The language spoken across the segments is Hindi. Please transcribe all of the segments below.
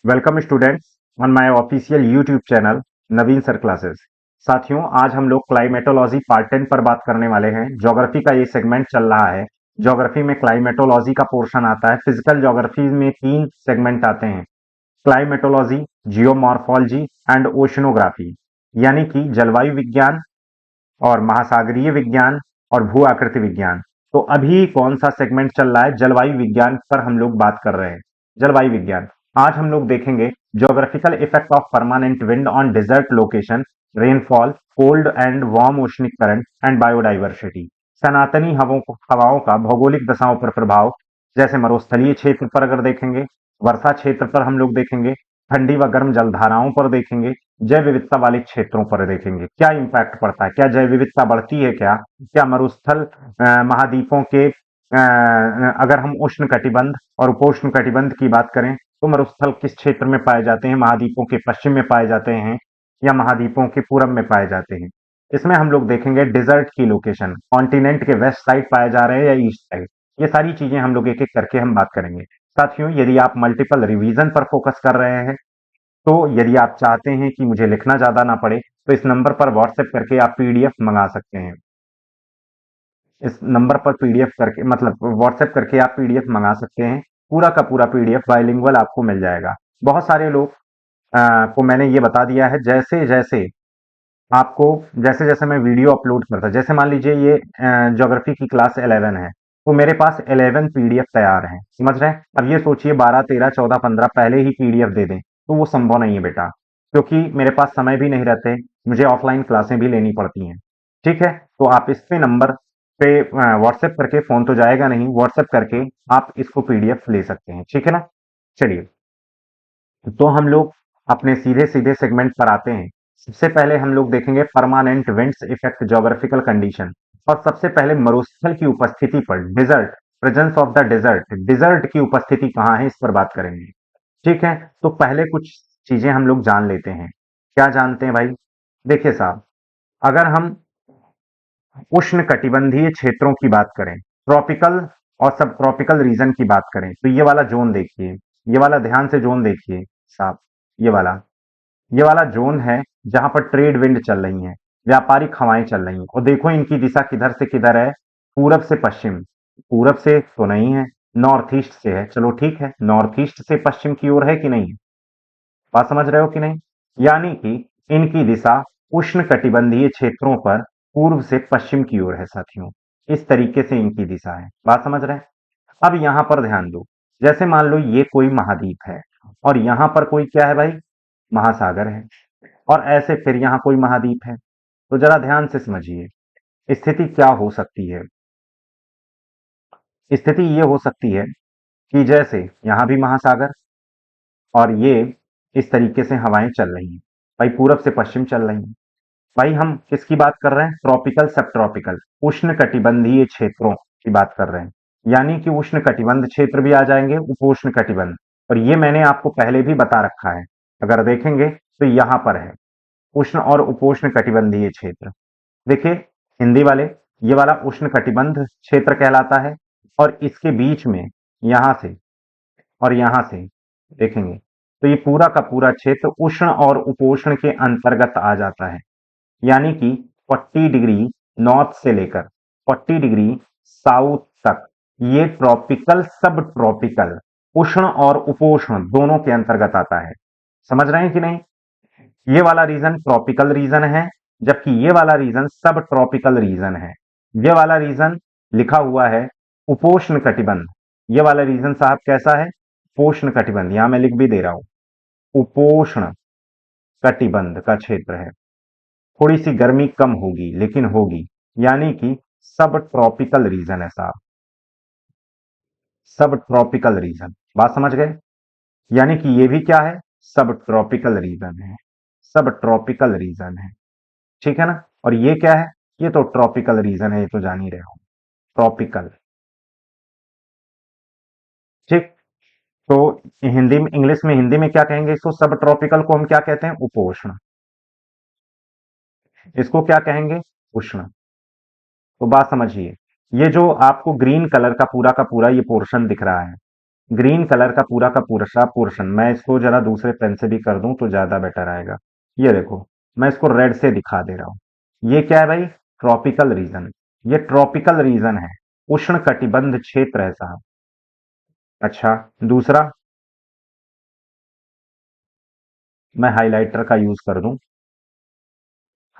Welcome students on my official YouTube channel Naveen sir classes. साथियों, आज हम लोग क्लाइमेटोलॉजी पार्ट 10 पर बात करने वाले हैं। ज्योग्राफी का ये सेगमेंट चल रहा है। ज्योग्राफी में क्लाइमेटोलॉजी का पोर्शन आता है। फिजिकल ज्योग्राफी में 3 सेगमेंट आते हैं: क्लाइमेटोलॉजी, जियोमॉर्फोलॉजी एंड ओशनोग्राफी, यानी कि जलवायु विज्ञान और महासागरीय विज्ञान और भू आकृति विज्ञान। तो अभी कौन सा सेगमेंट चल रहा है? जलवायु विज्ञान पर हम लोग बात कर रहे हैं। जलवायु विज्ञान आज हम लोग देखेंगे। Geographical effect of permanent wind on desert location, rainfall, cold and warm oceanic current and biodiversity. सनातनी हवाओं का भौगोलिक दशाओं पर प्रभाव, जैसे मरुस्थलीय क्षेत्र पर अगर देखेंगे, वर्षा क्षेत्र पर हम लोग देखेंगे, ठंडी व गर्म जलधाराओं पर देखेंगे, जैव विविधता वाले क्षेत्रों पर देखेंगे क्या इम्पैक्ट पड़ता है, क्या जैव विविधता बढ़ती है, क्या मरुस्थल महाद्वीपों के अगर हम उष्ण कटिबंध और उपोष्ण कटिबंध की बात करें तो मरुस्थल किस क्षेत्र में पाए जाते हैं? महाद्वीपों के पश्चिम में पाए जाते हैं या महाद्वीपों के पूरब में पाए जाते हैं? इसमें हम लोग देखेंगे डिजर्ट की लोकेशन, कॉन्टिनेंट के वेस्ट साइड पाए जा रहे हैं या ईस्ट साइड। ये सारी चीजें हम लोग एक एक करके हम बात करेंगे। साथियों, यदि आप मल्टीपल रिवीजन पर फोकस कर रहे हैं, तो यदि आप चाहते हैं कि मुझे लिखना ज्यादा ना पड़े, तो इस नंबर पर व्हाट्सएप करके आप पीडीएफ मंगा सकते हैं। इस नंबर पर पीडीएफ करके मतलब व्हाट्सएप करके आप पीडीएफ मंगा सकते हैं। पूरा का पूरा पीडीएफ बाइलिंगुअल आपको मिल जाएगा। बहुत सारे लोग को मैंने ये बता दिया है। जैसे जैसे आपको जैसे जैसे मैं वीडियो अपलोड करता, जैसे मान लीजिए ये ज्योग्राफी की क्लास 11 है, तो मेरे पास 11 पीडीएफ तैयार हैं। समझ रहे हैं? अब ये सोचिए 12 13 14 15 पहले ही पीडीएफ दे दें तो वो संभव नहीं है बेटा, क्योंकि मेरे पास समय भी नहीं रहते, मुझे ऑफलाइन क्लासें भी लेनी पड़ती हैं। ठीक है, तो आप इस पे नंबर पे व्हाट्सएप करके, फोन तो जाएगा नहीं, व्हाट्सएप करके आप इसको पीडीएफ ले सकते हैं। ठीक है ना? चलिए, तो हम लोग अपने सीधे सीधे सेगमेंट पर आते हैं। सबसे पहले हम लोग देखेंगे permanent winds effect geographical condition, और सबसे पहले मरुस्थल की उपस्थिति पर, desert, presence of the desert, desert की उपस्थिति कहाँ है, इस पर बात करेंगे। ठीक है, तो पहले कुछ चीजें हम लोग जान लेते हैं। क्या जानते हैं भाई? देखिए साहब, अगर हम उष्ण कटिबंधीय क्षेत्रों की बात करें, ट्रॉपिकल और सब ट्रॉपिकल रीजन की बात करें, तो ये वाला जोन देखिए, ये वाला ध्यान से जोन देखिए साहब, ये वाला जोन है जहां पर ट्रेड विंड चल रही हैं, व्यापारिक हवाएं चल रही हैं। और देखो इनकी दिशा किधर से किधर है? पूरब से पश्चिम। पूरब से तो नहीं है, नॉर्थ ईस्ट से है। चलो ठीक है, नॉर्थ ईस्ट से पश्चिम की ओर है कि नहीं? बात समझ रहे हो कि नहीं? यानी कि इनकी दिशा उष्ण कटिबंधीय क्षेत्रों पर पूर्व से पश्चिम की ओर है साथियों। इस तरीके से इनकी दिशा है। बात समझ रहे हैं? अब यहां पर ध्यान दो, जैसे मान लो ये कोई महाद्वीप है और यहां पर कोई क्या है भाई? महासागर है। और ऐसे फिर यहां कोई महाद्वीप है। तो जरा ध्यान से समझिए, स्थिति क्या हो सकती है। स्थिति ये हो सकती है कि जैसे यहां भी महासागर और ये इस तरीके से हवाएं चल रही हैं, भाई पूरब से पश्चिम चल रही हैं। भाई हम किसकी बात कर रहे हैं? ट्रॉपिकल सब ट्रॉपिकल, उष्ण कटिबंधीय क्षेत्रों की बात कर रहे हैं। यानी कि उष्ण कटिबंध क्षेत्र भी आ जाएंगे, उपोष्ण कटिबंध। और ये मैंने आपको पहले भी बता रखा है, अगर देखेंगे तो यहां पर है उष्ण और उपोष्ण कटिबंधीय क्षेत्र। देखिए हिंदी वाले, ये वाला उष्ण कटिबंध क्षेत्र कहलाता है। और इसके बीच में यहां से और यहां से देखेंगे तो ये पूरा का पूरा क्षेत्र उष्ण और उपोष्ण के अंतर्गत आ जाता है। यानी कि 40 डिग्री नॉर्थ से लेकर 40 डिग्री साउथ तक ये ट्रॉपिकल सब ट्रॉपिकल, उष्ण और उपोष्ण दोनों के अंतर्गत आता है। समझ रहे हैं कि नहीं? ये वाला रीजन ट्रॉपिकल रीजन है, जबकि ये वाला रीजन सब ट्रॉपिकल रीजन है। ये वाला रीजन लिखा हुआ है उपोष्ण कटिबंध। ये वाला रीजन साहब कैसा है? उपोष्ण कटिबंध। यहां मैं लिख भी दे रहा हूं, उपोष्ण कटिबंध का क्षेत्र है। थोड़ी सी गर्मी कम होगी लेकिन होगी। यानी कि सब ट्रॉपिकल रीजन है साहब, सब ट्रॉपिकल रीजन। बात समझ गए? यानी कि ये भी क्या है? सब ट्रॉपिकल रीजन है, सब ट्रॉपिकल रीजन है। ठीक है ना? और ये क्या है? ये तो ट्रॉपिकल रीजन है, ये तो जान ही रहे हो, ट्रॉपिकल। ठीक, तो हिंदी में, इंग्लिश में, हिंदी में क्या कहेंगे इसको? सब ट्रॉपिकल को हम क्या कहते हैं? उपोष्ण। इसको क्या कहेंगे? उष्ण। तो बात समझिए, ये जो आपको ग्रीन कलर का पूरा ये पोर्शन दिख रहा है, ग्रीन कलर का पूरा पोर्शन, मैं इसको जरा दूसरे पेन से भी कर दूं तो ज्यादा बेटर आएगा। ये देखो, मैं इसको रेड से दिखा दे रहा हूं। ये क्या है भाई? Tropical region. ये ट्रॉपिकल रीजन है, उष्ण कटिबंध क्षेत्र है साहब। अच्छा, दूसरा, मैं हाइलाइटर का यूज कर दूं।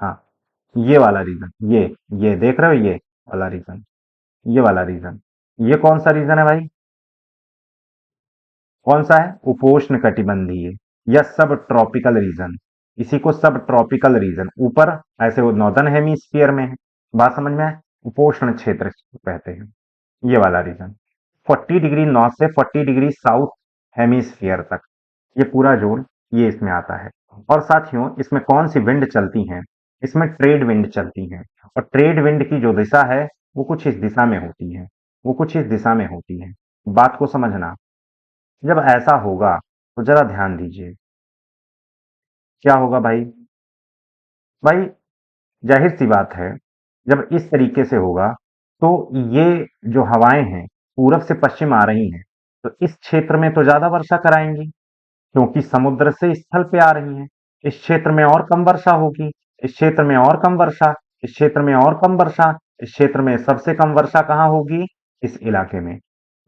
हाँ, ये वाला रीजन, ये देख रहे हो, ये वाला रीजन, ये वाला रीजन। ये कौन सा रीजन है भाई? कौन सा है? उपोष्ण कटिबंधीय या सब ट्रॉपिकल रीजन। इसी को सब ट्रॉपिकल रीजन, ऊपर ऐसे वो नॉर्दर्न हेमीस्फीयर में है। बात समझ में आए? उपोष्ण क्षेत्र कहते हैं ये वाला रीजन। 40 डिग्री नॉर्थ से 40 डिग्री साउथ हेमीस्फीयर तक, ये पूरा जोन ये इसमें आता है। और साथियों, इसमें कौन सी विंड चलती हैं? इसमें ट्रेड विंड चलती हैं। और ट्रेड विंड की जो दिशा है वो कुछ इस दिशा में होती है, वो कुछ इस दिशा में होती है। बात को समझना। जब ऐसा होगा तो जरा ध्यान दीजिए, क्या होगा भाई? भाई, जाहिर सी बात है, जब इस तरीके से होगा तो ये जो हवाएं हैं पूरब से पश्चिम आ रही हैं, तो इस क्षेत्र में तो ज्यादा वर्षा कराएंगी, क्योंकि समुद्र से स्थल पे आ रही हैं। इस क्षेत्र में और कम वर्षा होगी, इस क्षेत्र में और कम वर्षा, इस क्षेत्र में और कम वर्षा, इस क्षेत्र में सबसे कम वर्षा कहाँ होगी? इस इलाके में।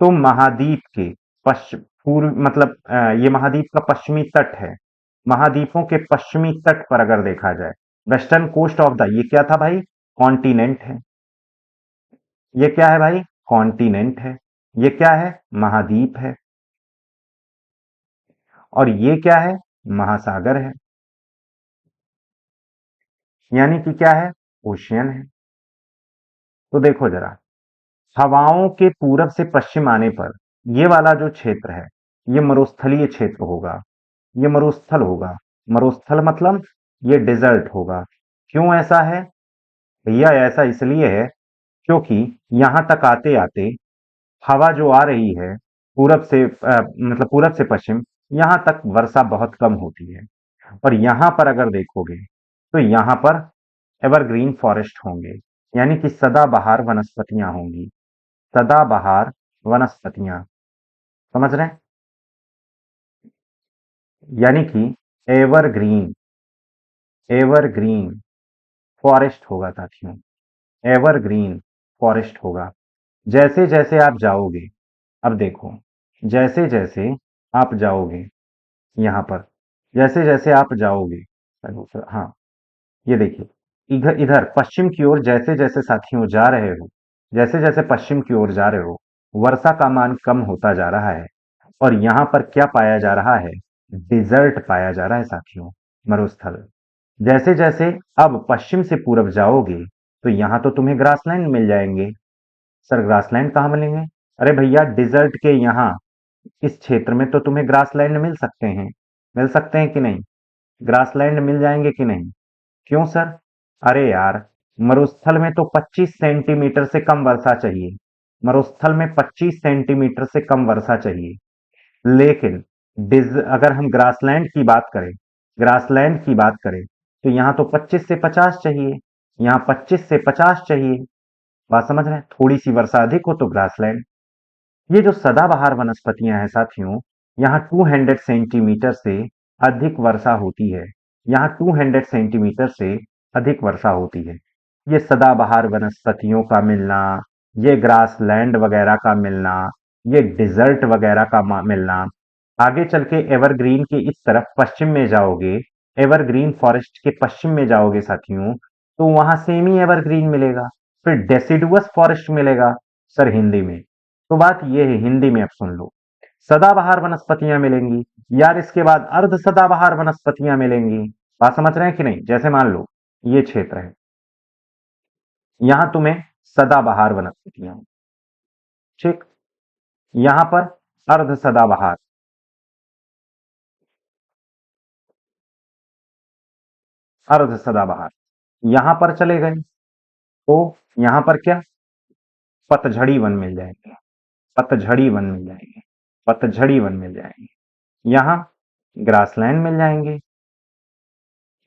तो महाद्वीप के पश्चिम पूर्व मतलब ये महाद्वीप का पश्चिमी तट है। महाद्वीपों के पश्चिमी तट पर अगर देखा जाए, वेस्टर्न कोस्ट ऑफ द, ये क्या था भाई? कॉन्टिनेंट है। ये क्या है भाई? कॉन्टिनेंट है। ये क्या है? महाद्वीप है। और ये क्या है? महासागर है। यानी कि क्या है? ओशियन है। तो देखो जरा, हवाओं के पूरब से पश्चिम आने पर ये वाला जो क्षेत्र है ये मरुस्थलीय क्षेत्र होगा, ये मरुस्थल होगा। मरुस्थल मतलब ये डिजर्ट होगा। क्यों ऐसा है भैया? ऐसा इसलिए है क्योंकि यहां तक आते आते हवा जो आ रही है पूरब से मतलब पूरब से पश्चिम, यहां तक वर्षा बहुत कम होती है। और यहां पर अगर देखोगे तो यहां पर एवरग्रीन फॉरेस्ट होंगे, यानी कि सदाबहार वनस्पतियां होंगी। सदाबहार वनस्पतियां, समझ रहे हैं? यानी कि एवरग्रीन, एवरग्रीन फॉरेस्ट होगा साथियों, एवरग्रीन फॉरेस्ट होगा। जैसे जैसे आप जाओगे, अब देखो, जैसे जैसे आप जाओगे यहां पर, जैसे जैसे आप जाओगे, हाँ, ये देखिए, इधर इधर पश्चिम की ओर जैसे जैसे साथियों जा रहे हो, जैसे जैसे पश्चिम की ओर जा रहे हो, वर्षा का मान कम होता जा रहा है। और यहां पर क्या पाया जा रहा है? डिजर्ट पाया जा रहा है साथियों, मरुस्थल। जैसे जैसे अब पश्चिम से पूरब जाओगे तो यहां तो तुम्हें ग्रासलैंड मिल जाएंगे। सर, ग्रासलैंड कहाँ मिलेंगे? अरे भैया, डिजर्ट के यहाँ इस क्षेत्र में तो तुम्हें ग्रासलैंड मिल सकते हैं, मिल सकते हैं कि नहीं? ग्रासलैंड मिल जाएंगे कि नहीं? क्यों सर? अरे यार, मरुस्थल में तो 25 सेंटीमीटर से कम वर्षा चाहिए। मरुस्थल में 25 सेंटीमीटर से कम वर्षा चाहिए। लेकिन अगर हम ग्रासलैंड की बात करें, ग्रासलैंड की बात करें तो यहाँ तो 25 से 50 चाहिए, यहाँ 25 से 50 चाहिए। बात समझ रहे हैं? थोड़ी सी वर्षा अधिक हो तो ग्रासलैंड। ये जो सदाबहार वनस्पतियां हैं साथियों, यहाँ 200 सेंटीमीटर से अधिक वर्षा होती है। यहाँ 200 सेंटीमीटर से अधिक वर्षा होती है। ये सदाबहार वनस्पतियों का मिलना, ये ग्रासलैंड वगैरह का मिलना, ये डिजर्ट वगैरह का मिलना, आगे चल के एवरग्रीन के इस तरफ पश्चिम में जाओगे, एवरग्रीन फॉरेस्ट के पश्चिम में जाओगे साथियों, तो वहां सेमी एवरग्रीन मिलेगा, फिर डेसिडुअस फॉरेस्ट मिलेगा सर हिंदी में। तो बात ये है, हिंदी में अब सुन लो, सदाबहार वनस्पतियां मिलेंगी यार, इसके बाद अर्ध सदाबहार वनस्पतियां मिलेंगी। बात समझ रहे हैं कि नहीं? जैसे मान लो ये क्षेत्र है, यहां तुम्हें सदाबहार वनस्पतियां, ठीक, यहां पर अर्ध सदाबहार, अर्ध सदाबहार, यहां पर चले गए तो यहां पर क्या? पतझड़ी वन मिल जाएंगे, पतझड़ी वन मिल जाएंगे, पतझड़ी वन मिल जाएंगे। यहां ग्रासलैंड मिल जाएंगे,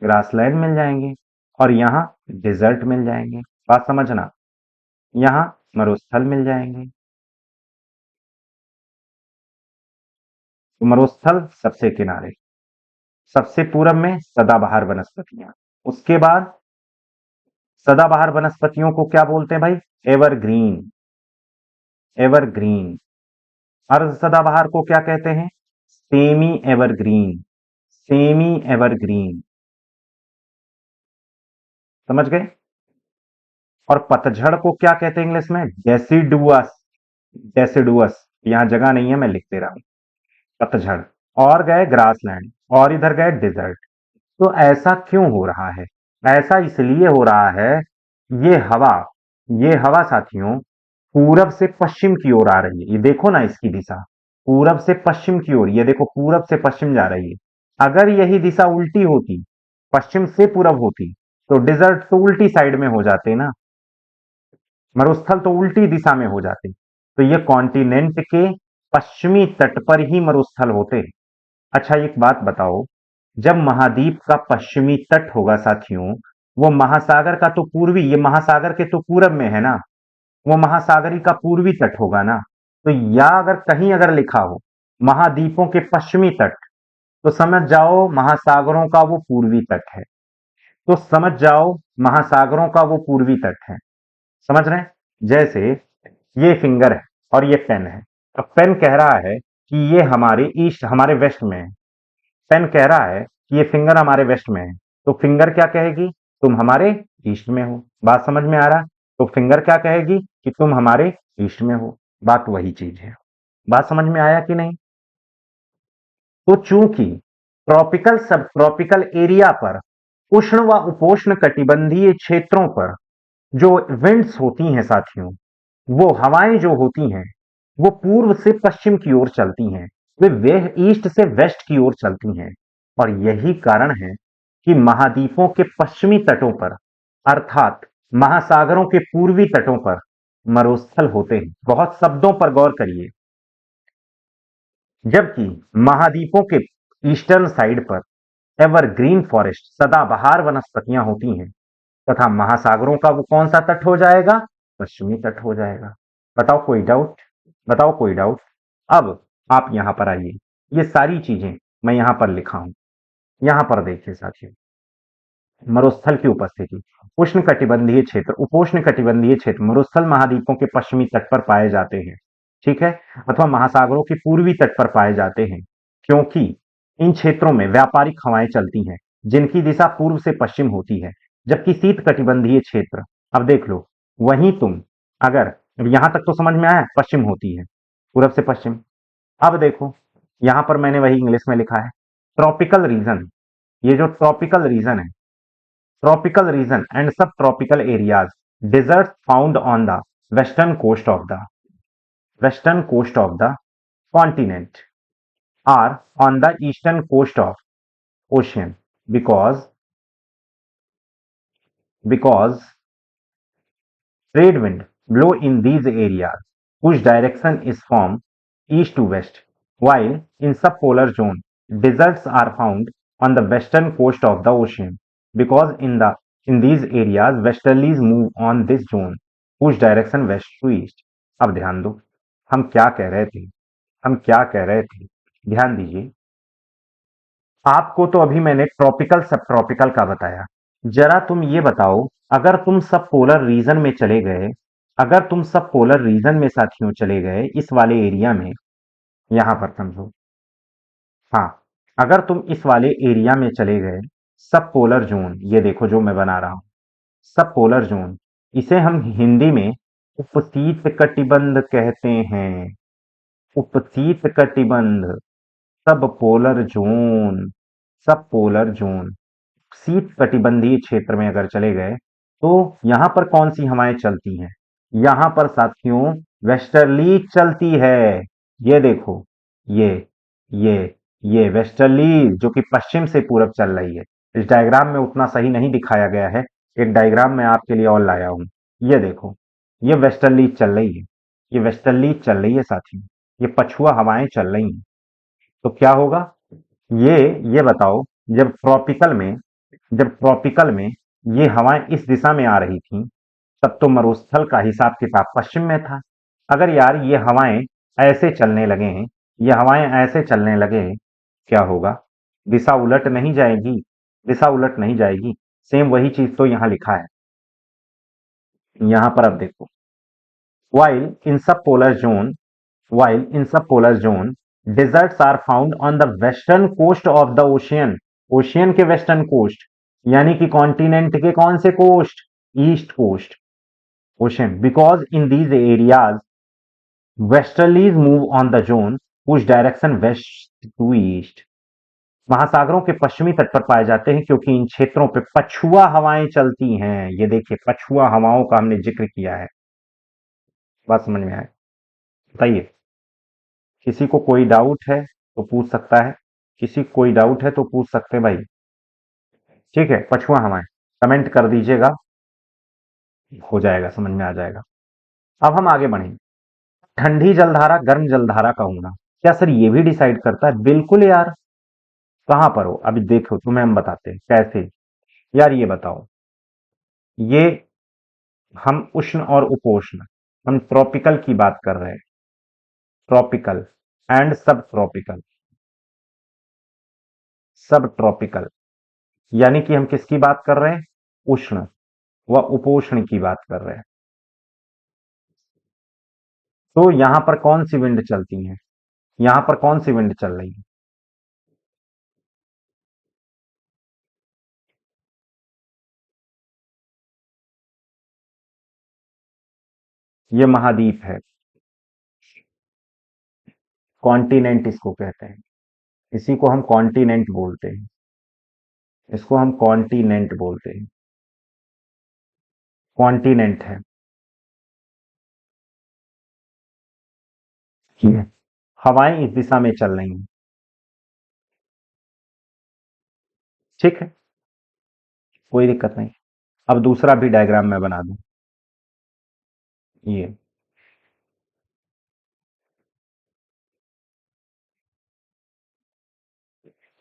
ग्रासलैंड मिल जाएंगे। और यहाँ डिजर्ट मिल जाएंगे। बात समझना, यहाँ मरुस्थल मिल जाएंगे। तो मरुस्थल सबसे किनारे, सबसे पूरब में सदाबहार वनस्पतियां। उसके बाद सदाबहार वनस्पतियों को क्या बोलते हैं भाई? एवरग्रीन। एवरग्रीन। अर्ध सदाबहार को क्या कहते हैं? Semi evergreen. Semi evergreen. समझ गए? और पतझड़ को क्या कहते हैं इंग्लिश में? डेसिडुअस। डेसिडुअस। यहां जगह नहीं है, मैं लिख दे रहा हूं। पतझड़। और गए ग्रासलैंड, और इधर गए डिजर्ट। तो ऐसा क्यों हो रहा है? ऐसा इसलिए हो रहा है, ये हवा ये हवा साथियों पूरब से पश्चिम की ओर आ रही है। ये देखो ना इसकी दिशा, पूरब से पश्चिम की ओर। ये देखो पूरब से पश्चिम जा रही है। अगर यही दिशा उल्टी होती, पश्चिम से पूरब होती, तो डिजर्ट तो उल्टी साइड में हो जाते ना, मरुस्थल तो उल्टी दिशा में हो जाते। तो ये कॉन्टिनेंट के पश्चिमी तट पर ही मरुस्थल होते। अच्छा एक बात बताओ, जब महाद्वीप का पश्चिमी तट होगा साथियों, वो महासागर का तो पूर्वी, ये महासागर के तो पूरब में है ना, वो महासागरी का पूर्वी तट होगा ना। तो या अगर कहीं अगर लिखा हो महाद्वीपों के पश्चिमी तट, तो समझ जाओ महासागरों का वो पूर्वी तट है। तो समझ जाओ महासागरों का वो पूर्वी तट है। समझ रहे हैं? जैसे ये फिंगर है और ये पेन है। अब पेन कह रहा है कि ये हमारे ईस्ट, हमारे वेस्ट में है। पेन कह रहा है कि ये फिंगर हमारे वेस्ट में है, तो फिंगर क्या कहेगी? तुम हमारे ईस्ट में हो। बात समझ में आ रहा? तो फिंगर क्या कहेगी? कि तुम हमारे ईस्ट में हो। बात वही चीज है। बात समझ में आया कि नहीं? तो चूंकि ट्रॉपिकल सब ट्रॉपिकल एरिया पर, उष्ण व उपोष्ण कटिबंधीय क्षेत्रों पर जो विंड्स होती हैं साथियों, वो हवाएं जो होती हैं, वो पूर्व से पश्चिम की ओर चलती हैं। वे ईस्ट से वेस्ट की ओर चलती हैं। और यही कारण है कि महाद्वीपों के पश्चिमी तटों पर, अर्थात महासागरों के पूर्वी तटों पर मरुस्थल होते हैं। बहुत शब्दों पर गौर करिए। जबकि महाद्वीपों के ईस्टर्न साइड पर एवरग्रीन फॉरेस्ट, सदाबहार वनस्पतियां होती हैं, तथा महासागरों का वो कौन सा तट हो जाएगा? पश्चिमी तट हो जाएगा। बताओ कोई डाउट? बताओ कोई डाउट? अब आप यहां पर आइए, ये सारी चीजें मैं यहां पर लिखा हूं। यहां पर देखिए साथियों, मरुस्थल की उपस्थिति। उष्ण कटिबंधीय क्षेत्र, उपोष्ण कटिबंधीय क्षेत्र मरुस्थल महाद्वीपों के पश्चिमी तट पर पाए जाते हैं, ठीक है, अथवा महासागरों के पूर्वी तट पर पाए जाते हैं, क्योंकि इन क्षेत्रों में व्यापारिक हवाएं चलती हैं जिनकी दिशा पूर्व से पश्चिम होती है। जबकि शीत कटिबंधीय क्षेत्र, अब देख लो, वहीं तुम अगर यहां तक तो समझ में आया, पश्चिम होती है, पूरब से पश्चिम। अब देखो यहां पर मैंने वही इंग्लिश में लिखा है, ट्रॉपिकल रीजन। ये जो ट्रॉपिकल रीजन है, tropical region and subtropical areas, deserts found on the western coast of the continent are on the eastern coast of ocean, because trade wind blow in these areas whose direction is from east to west, while in subpolar zone deserts are found on the western coast of the ocean, because in these areas westerlies move on this zone whose direction west to east. अब ध्यान दो, हम क्या कह रहे थे? हम क्या कह रहे थे? ध्यान दीजिए। आपको तो अभी मैंने ट्रॉपिकल सब ट्रॉपिकल का बताया। जरा तुम ये बताओ, अगर तुम सब पोलर रीजन में चले गए, अगर तुम सब पोलर रीजन में साथियों चले गए, इस वाले एरिया में, यहां पर समझो, हाँ, अगर तुम इस वाले एरिया में चले गए, सब पोलर जोन, ये देखो जो मैं बना रहा हूं, सब पोलर जोन, इसे हम हिंदी में उपशीत कटिबंध कहते हैं। उपशीत कटिबंध, सब पोलर जोन, सब पोलर जोन, शीत कटिबंधीय क्षेत्र में अगर चले गए, तो यहां पर कौन सी हवाएं चलती हैं? यहां पर साथियों वेस्टर्ली चलती है। ये देखो, ये ये ये वेस्टर्ली जो कि पश्चिम से पूरब चल रही है। इस डायग्राम में उतना सही नहीं दिखाया गया है, एक डायग्राम मैं आपके लिए और लाया हूं। ये देखो, ये वेस्टर्ली चल रही है, ये वेस्टर्ली चल रही है साथियों, ये पछुआ हवाएं चल रही हैं। तो क्या होगा? ये ये बताओ, जब ट्रॉपिकल में जब ट्रॉपिकल में ये हवाएं इस दिशा में आ रही थी, तब तो मरुस्थल का हिसाब किताब पश्चिम में था। अगर यार ये हवाएं ऐसे चलने लगे हैं, ये हवाएं ऐसे चलने लगे, क्या होगा? दिशा उलट नहीं जाएगी, दिशा उलट नहीं जाएगी। सेम वही चीज तो यहाँ लिखा है। यहाँ पर अब देखो, while in subpolar zone while in subpolar zone deserts are found on the western coast of the ocean, ocean के वेस्टर्न कोस्ट, यानी कि कॉन्टिनेंट के कौन से coast? East coast, ocean, because in these areas westerlies move on the zone कुछ डायरेक्शन वेस्ट टू ईस्ट, महासागरों के पश्चिमी तट पर पाए जाते हैं क्योंकि इन क्षेत्रों पे पछुआ हवाएं चलती हैं। ये देखिए, पछुआ हवाओं का हमने जिक्र किया है। बात समझ में आए? बताइए, किसी को कोई डाउट है तो पूछ सकता है, किसी को कोई डाउट है तो पूछ सकते हैं भाई। ठीक है, पछुआ हवाएं कमेंट कर दीजिएगा, हो जाएगा, समझ में आ जाएगा। अब हम आगे बढ़ें। ठंडी जलधारा गर्म जलधारा का होना, क्या सर ये भी डिसाइड करता है? बिल्कुल यार। कहां पर हो अभी देखो, तुम्हें हम बताते हैं कैसे। यार ये बताओ, ये हम उष्ण और उपोष्ण, हम ट्रॉपिकल की बात कर रहे हैं, ट्रॉपिकल एंड सब ट्रॉपिकल, सब ट्रॉपिकल, यानी कि हम किसकी बात कर रहे हैं? उष्ण व उपोष्ण की बात कर रहे हैं। तो यहां पर कौन सी विंड चलती है? यहां पर कौन सी विंड चल रही है? ये महाद्वीप है, कॉन्टिनेंट इसको कहते हैं, इसी को हम कॉन्टिनेंट बोलते हैं, इसको हम कॉन्टिनेंट बोलते हैं, कॉन्टिनेंट है। ठीक है, हवाएं इस दिशा में चल रही हैं। ठीक है, कोई दिक्कत नहीं। अब दूसरा भी डायग्राम मैं बना दूं, ये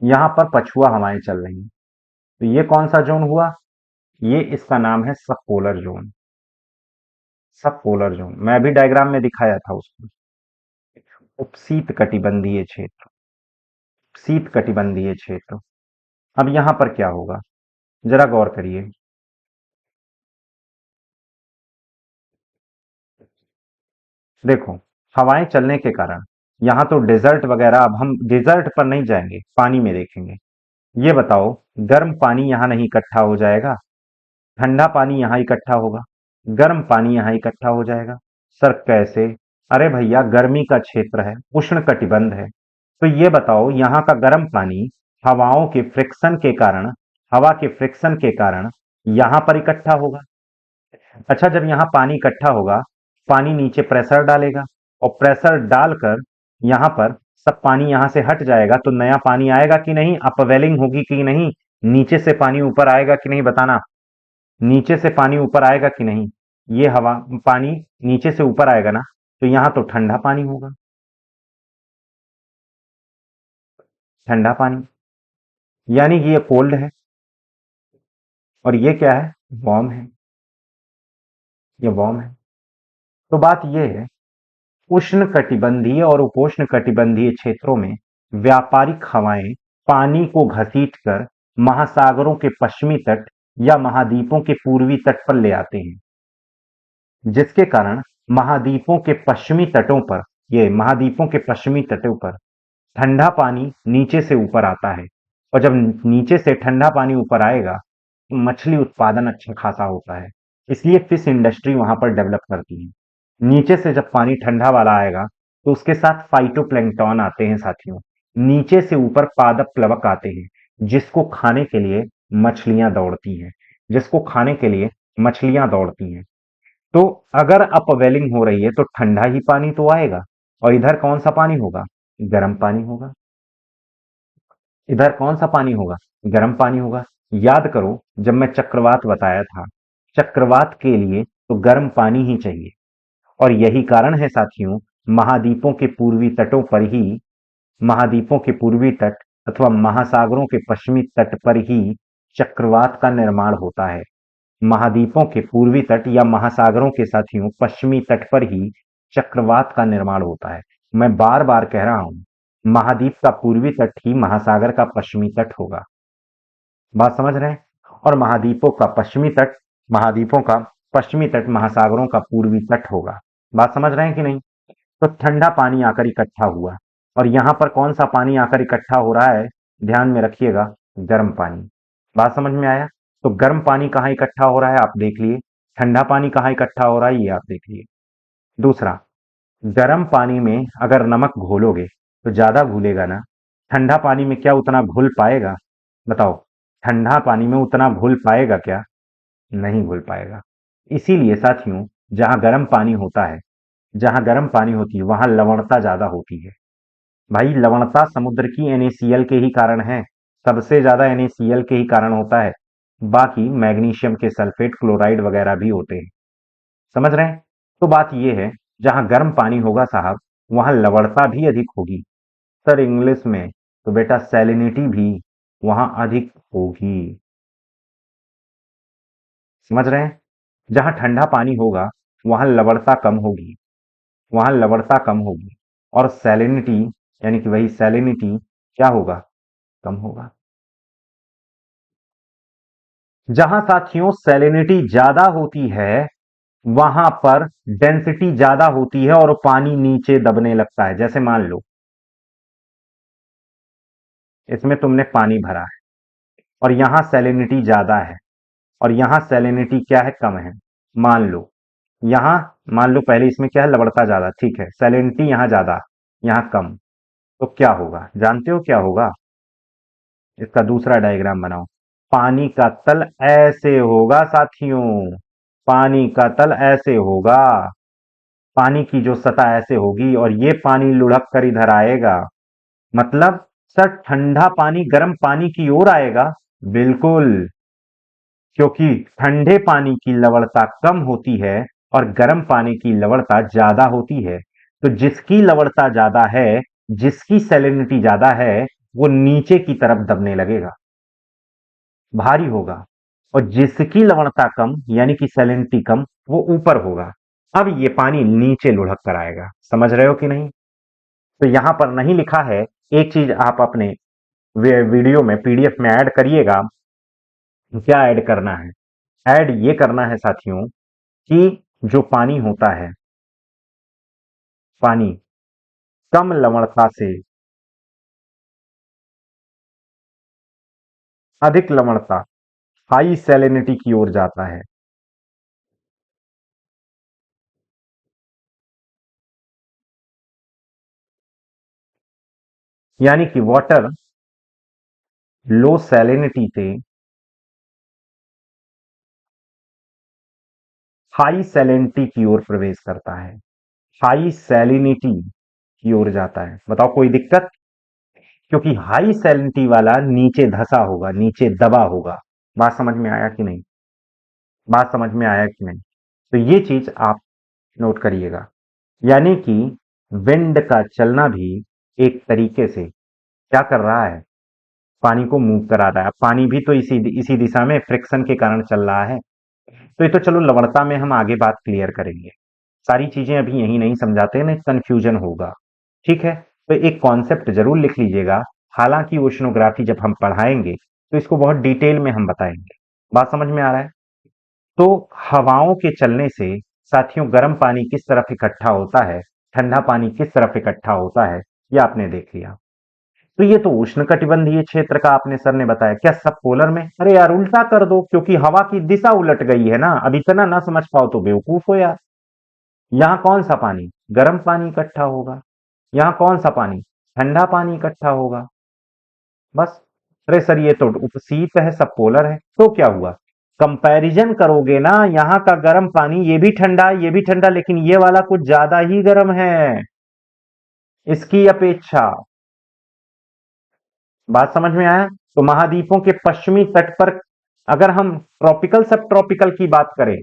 यहां पर पछुआ हवाएं चल रही हैं, तो ये कौन सा जोन हुआ? ये इसका नाम है सब पोलर जोन, सब पोलर जोन। मैं भी डायग्राम में दिखाया था उसको। उपशीत कटिबंधीय क्षेत्र, शीत कटिबंधीय क्षेत्र। अब यहां पर क्या होगा, जरा गौर करिए। देखो, हवाएं चलने के कारण यहां तो डेजर्ट वगैरह, अब हम डेजर्ट पर नहीं जाएंगे, पानी में देखेंगे। ये बताओ, गर्म पानी यहां नहीं इकट्ठा हो जाएगा? ठंडा पानी यहां इकट्ठा होगा, गर्म पानी यहां इकट्ठा हो जाएगा। सर कैसे? अरे भैया, गर्मी का क्षेत्र है, उष्ण कटिबंध है, तो ये बताओ यहां का गर्म पानी हवाओं के फ्रिक्शन के कारण, हवा के फ्रिक्शन के कारण यहां पर इकट्ठा होगा। अच्छा, जब यहां पानी इकट्ठा होगा, पानी नीचे प्रेशर डालेगा, और प्रेशर डालकर यहां पर सब पानी यहां से हट जाएगा, तो नया पानी आएगा कि नहीं? अपवेलिंग होगी कि नहीं? नीचे से पानी ऊपर आएगा कि नहीं, बताना। नीचे से पानी ऊपर आएगा कि नहीं? ये हवा पानी नीचे से ऊपर आएगा ना, तो यहां तो ठंडा पानी होगा, ठंडा पानी, यानी कि ये कोल्ड है, और ये क्या है? वार्म है, ये वार्म है। तो बात ये है, उष्णकटिबंधीय और उपोष्ण कटिबंधीय क्षेत्रों में व्यापारिक हवाएं पानी को घसीटकर महासागरों के पश्चिमी तट या महाद्वीपों के पूर्वी तट पर ले आते हैं, जिसके कारण महाद्वीपों के पश्चिमी तटों पर, ये महाद्वीपों के पश्चिमी तटों पर ठंडा पानी नीचे से ऊपर आता है, और जब नीचे से ठंडा पानी ऊपर आएगा तो मछली उत्पादन अच्छा खासा होता है, इसलिए फिश इंडस्ट्री वहां पर डेवलप करती है। नीचे से जब पानी ठंडा वाला आएगा तो उसके साथ फाइटोप्लैंक्टन आते हैं साथियों, नीचे से ऊपर पादप प्लवक आते हैं, जिसको खाने के लिए मछलियां दौड़ती हैं, जिसको खाने के लिए मछलियां दौड़ती हैं। तो अगर अपवेलिंग हो रही है तो ठंडा ही पानी तो आएगा, और इधर कौन सा पानी होगा? गर्म पानी होगा। इधर कौन सा पानी होगा? गर्म पानी होगा। याद करो, जब मैं चक्रवात बताया था, चक्रवात के लिए तो गर्म पानी ही चाहिए, और यही कारण है साथियों, महाद्वीपों के पूर्वी तटों पर ही, महाद्वीपों के पूर्वी तट अथवा महासागरों के पश्चिमी तट पर ही चक्रवात का निर्माण होता है। महाद्वीपों के पूर्वी तट या महासागरों के साथियों पश्चिमी तट पर ही चक्रवात का निर्माण होता है। मैं बार बार कह रहा हूं, महाद्वीप का पूर्वी तट ही महासागर का पश्चिमी तट होगा। बात समझ रहे हैं? और महाद्वीपों का पश्चिमी तट महासागरों का पूर्वी तट होगा। बात समझ रहे हैं कि नहीं? तो ठंडा पानी आकर इकट्ठा हुआ, और यहां पर कौन सा पानी आकर इकट्ठा हो रहा है? ध्यान में रखिएगा, गर्म पानी। बात समझ में आया? तो गर्म पानी कहाँ इकट्ठा हो रहा है आप देख लिए, ठंडा पानी कहाँ इकट्ठा हो रहा है ये आप देख लिए। दूसरा, गर्म पानी में अगर नमक घोलोगे तो ज्यादा घुलेगा ना, ठंडा पानी में क्या उतना घुल पाएगा? बताओ, ठंडा पानी में उतना घुल पाएगा क्या? नहीं घुल पाएगा। इसीलिए साथियों, जहां गर्म पानी होता है, जहां गर्म पानी होती है वहां लवणता ज्यादा होती है। भाई लवणता समुद्र की NaCl के ही कारण है, सबसे ज्यादा NaCl के ही कारण होता है। बाकी मैग्नीशियम के सल्फेट, क्लोराइड वगैरह भी होते हैं। समझ रहे हैं? तो बात यह है, जहां गर्म पानी होगा साहब, वहां लवणता भी अधिक होगी। सर इंग्लिश में तो बेटा सैलिनिटी भी वहां अधिक होगी। समझ रहे हैं? जहां ठंडा पानी होगा वहां लवणता कम होगी, वहां लवणता कम होगी, और सैलिनिटी, यानी कि वही सैलिनिटी क्या होगा? कम होगा। जहां साथियों सैलिनिटी ज्यादा होती है वहां पर डेंसिटी ज्यादा होती है और पानी नीचे दबने लगता है। जैसे मान लो इसमें तुमने पानी भरा है और यहां सैलिनिटी ज्यादा है, और यहां सैलिनिटी क्या है? कम है। मान लो यहां, मान लो पहले इसमें क्या है? लवणता ज्यादा, ठीक है, सैलिनिटी यहां ज्यादा, यहां कम। तो क्या होगा? जानते हो क्या होगा? इसका दूसरा डायग्राम बनाओ। पानी का तल ऐसे होगा साथियों, पानी का तल ऐसे होगा, पानी की जो सतह ऐसे होगी, और ये पानी लुढ़क कर इधर आएगा। मतलब सर ठंडा पानी गर्म पानी की ओर आएगा? बिल्कुल, क्योंकि ठंडे पानी की लवणता कम होती है और गर्म पानी की लवणता ज्यादा होती है। तो जिसकी लवणता ज्यादा है, जिसकी सैलिनिटी ज्यादा है, वो नीचे की तरफ दबने लगेगा, भारी होगा। और जिसकी लवणता कम यानी कि सैलिनिटी कम, वो ऊपर होगा। अब ये पानी नीचे लुढ़क कर आएगा। समझ रहे हो कि नहीं? तो यहां पर नहीं लिखा है, एक चीज आप अपने वीडियो में PDF में ऐड करिएगा। क्या ऐड करना है? ऐड ये करना है साथियों कि जो पानी होता है, पानी कम लवणता से अधिक लवणता, हाई सैलिनिटी की ओर जाता है। यानी कि वाटर लो सैलिनिटी से हाई सैलिनिटी की ओर प्रवेश करता है, हाई सैलिनिटी की ओर जाता है। बताओ कोई दिक्कत? क्योंकि हाई सैलिनिटी वाला नीचे धसा होगा, नीचे दबा होगा। बात समझ में आया कि नहीं? बात समझ में आया कि नहीं? तो ये चीज आप नोट करिएगा। यानी कि विंड का चलना भी एक तरीके से क्या कर रहा है? पानी को मूव करा रहा है। पानी भी तो इसी इसी दिशा में फ्रिक्शन के कारण चल रहा है। तो ये तो चलो लवणता में हम आगे बात क्लियर करेंगे, सारी चीजें अभी यही नहीं समझाते, ना कंफ्यूजन होगा। ठीक है, तो एक कॉन्सेप्ट जरूर लिख लीजिएगा। हालांकि ओशनोग्राफी जब हम पढ़ाएंगे तो इसको बहुत डिटेल में हम बताएंगे। बात समझ में आ रहा है? तो हवाओं के चलने से साथियों गर्म पानी किस तरफ इकट्ठा होता है, ठंडा पानी किस तरफ इकट्ठा होता है, ये आपने देख लिया। तो ये तो उष्णकटिबंधीय क्षेत्र का आपने सर ने बताया। क्या सब पोलर में? अरे यार उल्टा कर दो, क्योंकि हवा की दिशा उलट गई है ना। अब इतना ना समझ पाओ तो बेवकूफ हो यार। यहां कौन सा पानी? गर्म पानी इकट्ठा होगा। यहां कौन सा पानी? ठंडा पानी इकट्ठा होगा। बस। अरे सर ये तो उपशीत है, सब पोलर है। तो क्या हुआ? कंपैरिजन करोगे ना, यहाँ का गर्म पानी ये भी ठंडा, ये भी ठंडा, लेकिन ये वाला कुछ ज्यादा ही गर्म है इसकी अपेक्षा। बात समझ में आया? तो महाद्वीपों के पश्चिमी तट पर अगर हम ट्रॉपिकल सब ट्रॉपिकल की बात करें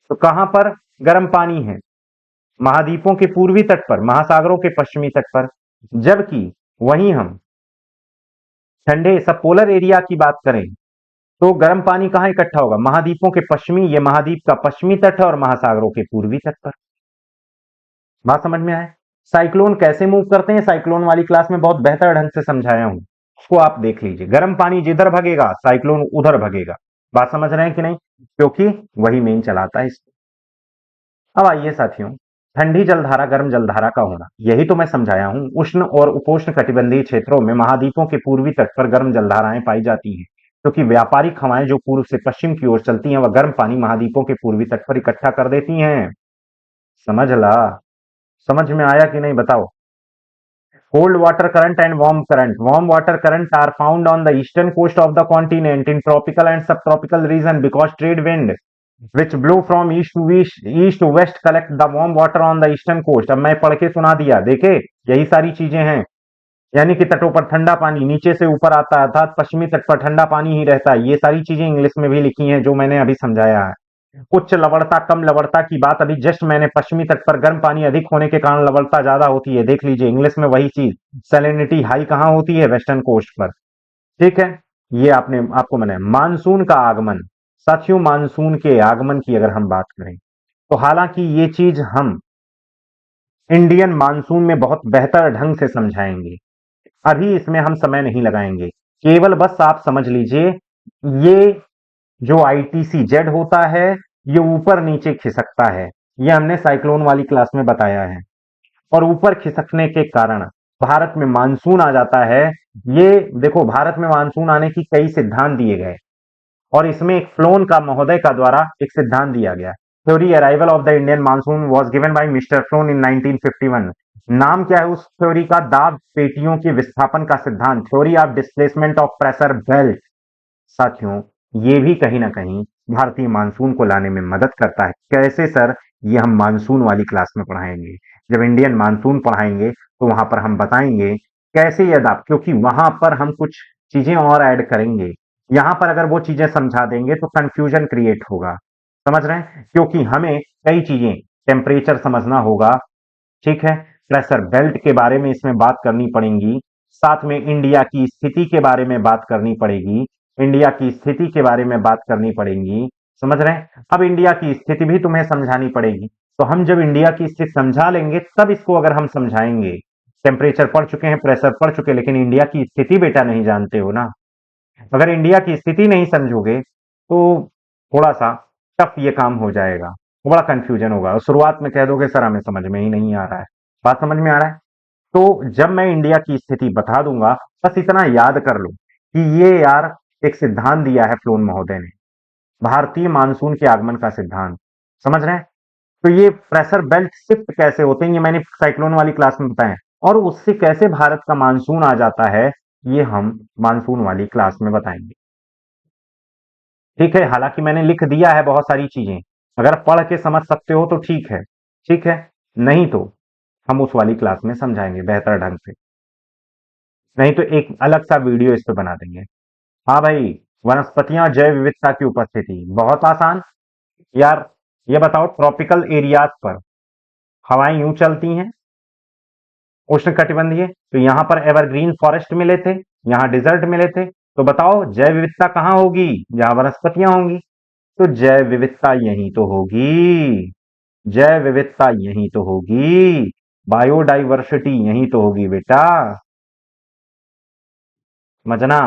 तो कहां पर गर्म पानी है? महाद्वीपों के पूर्वी तट पर, महासागरों के पश्चिमी तट पर। जबकि वहीं हम ठंडे सब पोलर एरिया की बात करें तो गर्म पानी कहां इकट्ठा होगा? महाद्वीपों के पश्चिमी, ये महाद्वीप का पश्चिमी तट है, और महासागरों के पूर्वी तट पर। बात समझ में आए? साइक्लोन कैसे मूव करते हैं, साइक्लोन वाली क्लास में बहुत बेहतर ढंग से समझाया हूं, उसको आप देख लीजिए। गर्म पानी जिधर भगेगा साइक्लोन उधर भगेगा। बात समझ रहे हैं कि नहीं, क्योंकि वही मेन चलाता है इसको। अब आइए साथियों, ठंडी जलधारा गर्म जलधारा का होना, यही तो मैं समझाया हूं। उष्ण और उपोष्ण कटिबंधीय क्षेत्रों में महाद्वीपों के पूर्वी तट पर गर्म जलधाराएं पाई जाती हैं, क्योंकि व्यापारिक हवाएं जो पूर्व से पश्चिम की ओर चलती हैं वह गर्म पानी महाद्वीपों के पूर्वी तट पर इकट्ठा कर देती हैं। समझ ला, समझ में आया कि नहीं बताओ। Cold water current and warm current. Warm water current are found on the eastern coast of the continent in tropical and subtropical region because trade wind which blow from east to west collect the warm water on the eastern coast. अब मैं पढ़ के सुना दिया, देखे यही सारी चीजें हैं। यानी कि तटों पर ठंडा पानी नीचे से ऊपर आता है, अर्थात पश्चिमी तट पर ठंडा पानी ही रहता है। ये सारी चीजें इंग्लिश में भी लिखी हैं जो मैंने अभी समझाया है। उच्च लवणता कम लवणता की बात अभी जस्ट मैंने, पश्चिमी तट पर गर्म पानी अधिक होने के कारण लवणता ज्यादा होती है, देख लीजिए इंग्लिश में वही चीज। सैलिनिटी हाई कहां होती है, वेस्टर्न कोस्ट पर। ठीक है, ये आपने आपको मैंने मानसून का आगमन। साथियों मानसून के आगमन की अगर हम बात करें तो हालांकि ये चीज हम इंडियन मानसून में बहुत बेहतर ढंग से समझाएंगे, अभी इसमें हम समय नहीं लगाएंगे। केवल बस आप समझ लीजिए, ये जो आईटीसी जेड होता है ये ऊपर नीचे खिसकता है, ये हमने साइक्लोन वाली क्लास में बताया है। और ऊपर खिसकने के कारण भारत में मानसून आ जाता है। ये देखो, भारत में मानसून आने की कई सिद्धांत दिए गए और इसमें एक फ्लोन का महोदय का द्वारा एक सिद्धांत दिया गया। Theory arrival of the Indian monsoon was given by mister Flohn in 1951। नाम क्या है उस थ्योरी का, दाब पेटियों के विस्थापन का सिद्धांत, theory of displacement of pressure belt. साथियों ये भी कहीं ना कहीं भारतीय मानसून को लाने में मदद करता है। कैसे सर, ये हम मानसून वाली क्लास में पढ़ाएंगे। जब इंडियन मानसून पढ़ाएंगे तो वहां पर हम बताएंगे कैसे ये दाब, क्योंकि वहां पर हम कुछ चीजें और ऐड करेंगे। यहां पर अगर वो चीजें समझा देंगे तो कंफ्यूजन क्रिएट होगा, समझ रहे हैं, क्योंकि हमें कई चीजें, टेम्परेचर समझना होगा, ठीक है, प्रेशर बेल्ट के बारे में इसमें बात करनी पड़ेगी, साथ में इंडिया की स्थिति के बारे में बात करनी पड़ेगी, इंडिया की स्थिति के बारे में बात करनी पड़ेगी, समझ रहे हैं। अब इंडिया की स्थिति भी तुम्हें समझानी पड़ेगी, तो हम जब इंडिया की स्थिति समझा लेंगे तब इसको अगर हम समझाएंगे। टेम्परेचर पढ़ चुके हैं, प्रेशर पढ़ चुके, लेकिन इंडिया की स्थिति बेटा नहीं जानते हो ना। अगर इंडिया की स्थिति नहीं समझोगे तो थोड़ा सा टफ ये काम हो जाएगा, बड़ा कंफ्यूजन होगा और शुरुआत में कह दोगे सर हमें समझ में ही नहीं आ रहा है। बात समझ में आ रहा है, तो जब मैं इंडिया की स्थिति बता दूंगा बस इतना याद कर लो कि ये यार एक सिद्धांत दिया है फ्लोन महोदय ने, भारतीय मानसून के आगमन का सिद्धांत, समझ रहे हैं। तो ये प्रेशर बेल्ट शिफ्ट कैसे होते हैं ये मैंने साइक्लोन वाली क्लास में बताया, और उससे कैसे भारत का मानसून आ जाता है ये हम मानसून वाली क्लास में बताएंगे। ठीक है, हालांकि मैंने लिख दिया है बहुत सारी चीजें, अगर पढ़ के समझ सकते हो तो ठीक है, ठीक है, नहीं तो हम उस वाली क्लास में समझाएंगे बेहतर ढंग से, नहीं तो एक अलग सा वीडियो इस पे बना देंगे। हाँ भाई, वनस्पतियां जैव विविधता की उपस्थिति बहुत आसान यार। ये बताओ, ट्रॉपिकल एरियाज पर हवाएं यूं चलती हैं, उष्ण कटिबंधीय, तो यहां पर एवरग्रीन फॉरेस्ट मिले थे, यहां डिजर्ट मिले थे, तो बताओ जैव विविधता कहां होगी, जहां वनस्पतियां होंगी। तो जैव विविधता यही तो होगी, जैव विविधता यही तो होगी, बायोडाइवर्सिटी यही तो होगी बेटा, समझना।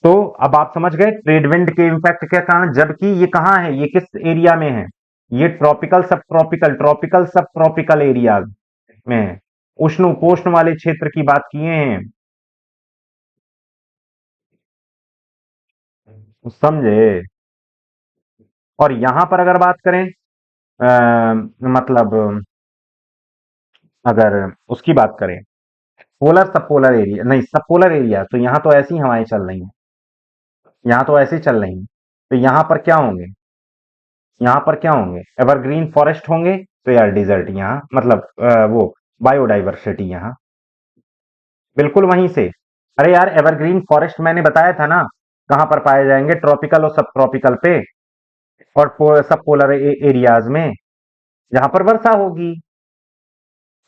तो अब आप समझ गए ट्रेड विंड के इंपैक्ट के कारण, जबकि ये कहां है, ये किस एरिया में है, ये ट्रॉपिकल सब ट्रॉपिकल, ट्रॉपिकल सब ट्रॉपिकल एरियाज में है, उष्ण उपोष्ण वाले क्षेत्र की बात किए हैं, समझे। और यहां पर अगर बात करें मतलब अगर उसकी बात करें पोलर सब पोलर एरिया, नहीं सब पोलर एरिया, तो यहां तो ऐसी हवाएं चल रही हैं, यहां तो ऐसी चल रही हैं, तो यहां पर क्या होंगे, यहां पर क्या होंगे, एवरग्रीन फॉरेस्ट होंगे, तो यार डिजर्ट यहाँ, मतलब वो बायोडाइवर्सिटी यहाँ बिल्कुल वहीं से। अरे यार एवरग्रीन फॉरेस्ट मैंने बताया था ना, कहां पर पाए जाएंगे, ट्रॉपिकल और सब ट्रॉपिकल पे, और सब पोलर एरियाज में जहां पर वर्षा होगी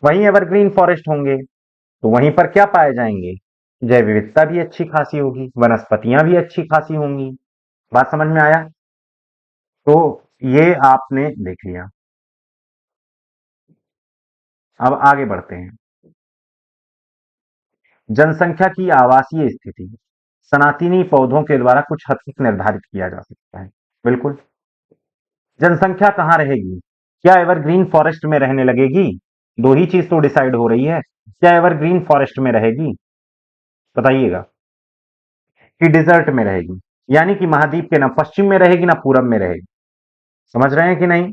वहीं एवरग्रीन फॉरेस्ट होंगे, तो वहीं पर क्या पाए जाएंगे, जैव विविधता भी अच्छी खासी होगी, वनस्पतियां भी अच्छी खासी होंगी। बात समझ में आया, तो ये आपने देख लिया। अब आगे बढ़ते हैं। जनसंख्या की आवासीय स्थिति सनातनी पौधों के द्वारा कुछ हद तक निर्धारित किया जा सकता है। बिल्कुल। जनसंख्या कहाँ रहेगी? क्या एवरग्रीन फॉरेस्ट में रहने लगेगी? दो ही चीज तो डिसाइड हो रही है। क्या एवरग्रीन फॉरेस्ट में रहेगी? बताइएगा। कि डिजर्ट में रहेगी, यानी कि महाद्वीप के ना पश्चिम में रहेगी ना पूरब में रहेगी। समझ रहे हैं कि नहीं?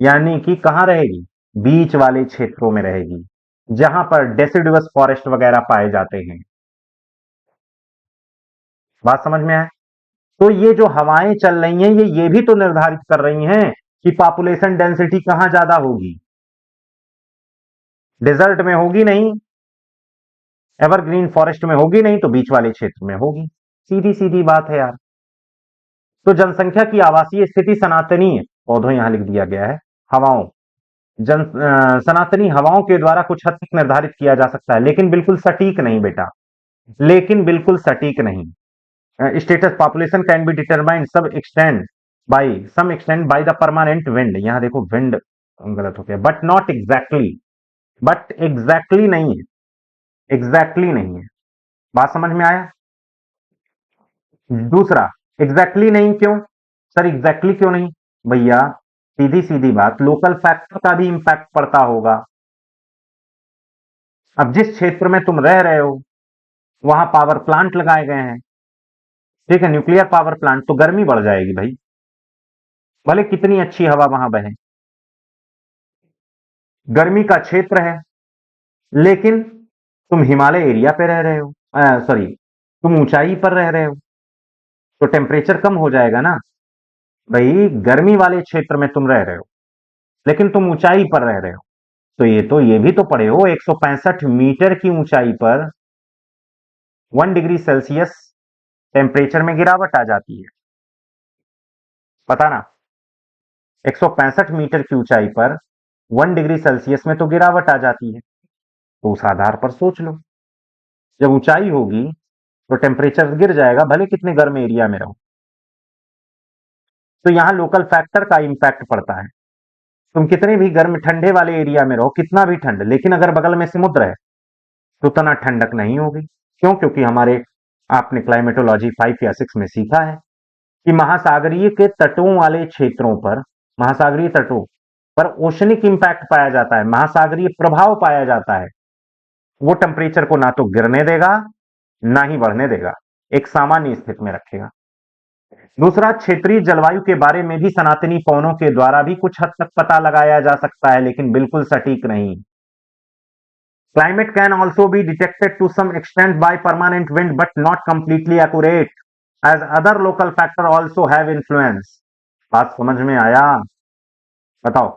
यानी कि कहां रहेगी? बीच वाले क्षेत्रों में रहेगी, जहां पर डेसिडुअस फॉरेस्ट वगैरह पाए जाते हैं। बात समझ में आए? तो ये जो हवाएं चल रही हैं ये भी तो निर्धारित कर रही हैं कि पॉपुलेशन डेंसिटी कहां ज्यादा होगी। डेजर्ट में होगी नहीं, एवरग्रीन फॉरेस्ट में होगी नहीं, तो बीच वाले क्षेत्र में होगी। सीधी सीधी बात है यार। तो जनसंख्या की आवासीय स्थिति सनातनी पौधों यहां लिख दिया गया है। हवाओं सनातनी हवाओं के द्वारा कुछ हद तक निर्धारित किया जा सकता है, लेकिन बिल्कुल सटीक नहीं बेटा, लेकिन बिल्कुल सटीक नहीं। Status population can be determined some extend by the permanent wind. यहां देखो विंड गलत हो गया, but not exactly. But exactly नहीं है, एग्जैक्टली नहीं है। बात समझ में आया? दूसरा, एग्जैक्टली नहीं क्यों? सर एग्जैक्टली क्यों नहीं? भैया सीधी सीधी बात, लोकल फैक्टर का भी इंपैक्ट पड़ता होगा। अब जिस क्षेत्र में तुम रह रहे हो वहां पावर प्लांट लगाए गए हैं, ठीक है, न्यूक्लियर पावर प्लांट, तो गर्मी बढ़ जाएगी भाई, भले कितनी अच्छी हवा वहां बहे। गर्मी का क्षेत्र है, लेकिन तुम हिमालय एरिया पे रह रहे हो, सॉरी, तुम ऊंचाई पर रह रहे हो, तो टेम्परेचर कम हो जाएगा ना। भाई गर्मी वाले क्षेत्र में तुम रह रहे हो, लेकिन तुम ऊंचाई पर रह रहे हो, तो ये भी तो पढ़े हो 165 मीटर की ऊंचाई पर 1 डिग्री सेल्सियस टेम्परेचर में गिरावट आ जाती है। पता ना, 165 मीटर की ऊंचाई पर 1 डिग्री सेल्सियस में तो गिरावट आ जाती है। तो उस आधार पर सोच लो, जब ऊंचाई होगी तो टेम्परेचर गिर जाएगा, भले कितने गर्म एरिया में रहो। तो यहां लोकल फैक्टर का इंपैक्ट पड़ता है। तुम कितने भी गर्म ठंडे वाले एरिया में रहो, कितना भी ठंड, लेकिन अगर बगल में समुद्र है तो उतना ठंडक नहीं होगी। क्यों? क्योंकि हमारे, आपने क्लाइमेटोलॉजी 5 या 6 में सीखा है कि महासागरीय के तटों वाले क्षेत्रों पर, महासागरीय तटों पर ओशनिक इंपैक्ट पाया जाता है, महासागरीय प्रभाव पाया जाता है। वो टेम्परेचर को ना तो गिरने देगा ना ही बढ़ने देगा, एक सामान्य स्थिति में रखेगा। दूसरा, क्षेत्रीय जलवायु के बारे में भी सनातनी पवनों के द्वारा भी कुछ हद तक पता लगाया जा सकता है, लेकिन बिल्कुल सटीक नहीं। Climate can also be detected to some extent by permanent wind, but not completely accurate, as other local factor also have influence. बात समझ में आया? बताओ।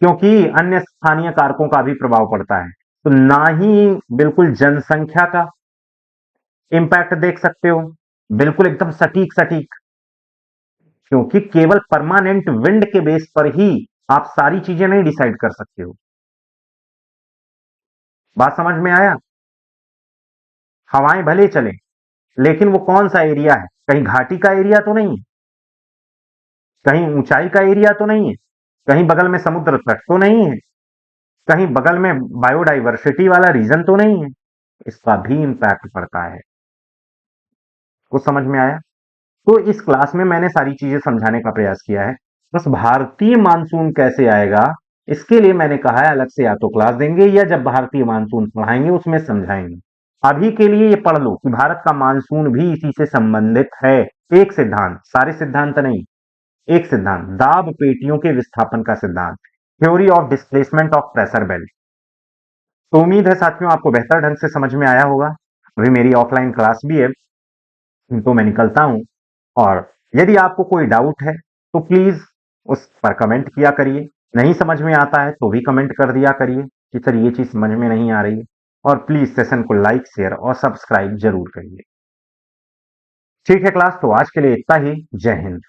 क्योंकि अन्य स्थानीय कारकों का भी प्रभाव पड़ता है, तो ना ही बिल्कुल जनसंख्या का इंपैक्ट देख सकते हो, बिल्कुल एकदम सटीक सटीक, क्योंकि केवल परमानेंट विंड के बेस पर ही आप सारी चीजें नहीं डिसाइड कर सकते हो। बात समझ में आया? हवाएं भले चले, लेकिन वो कौन सा एरिया है? कहीं घाटी का एरिया तो नहीं है, कहीं ऊंचाई का एरिया तो नहीं है, कहीं बगल में समुद्र तट तो नहीं है, कहीं बगल में बायोडाइवर्सिटी वाला रीजन तो नहीं है। इसका भी इंपैक्ट पड़ता है। कुछ समझ में आया? तो इस क्लास में मैंने सारी चीजें समझाने का प्रयास किया है। बस भारतीय मानसून कैसे आएगा, इसके लिए मैंने कहा है अलग से या तो क्लास देंगे, या जब भारतीय मानसून पढ़ाएंगे उसमें समझाएंगे। अभी के लिए ये पढ़ लो कि भारत का मानसून भी इसी से संबंधित है। एक सिद्धांत, सारे सिद्धांत नहीं, एक सिद्धांत, दाब पेटियों के विस्थापन का सिद्धांत, theory of displacement of pressure belt. तो उम्मीद है साथियों आपको बेहतर ढंग से समझ में आया होगा। अभी मेरी ऑफलाइन क्लास भी है, तो मैं निकलता हूं, और यदि आपको कोई डाउट है तो प्लीज उस पर कमेंट किया करिए। नहीं समझ में आता है तो भी कमेंट कर दिया करिए कि सर ये चीज समझ में नहीं आ रही है, और प्लीज सेशन को लाइक, शेयर और सब्सक्राइब जरूर करिए। ठीक है क्लास, तो आज के लिए इतना ही। जय हिंद।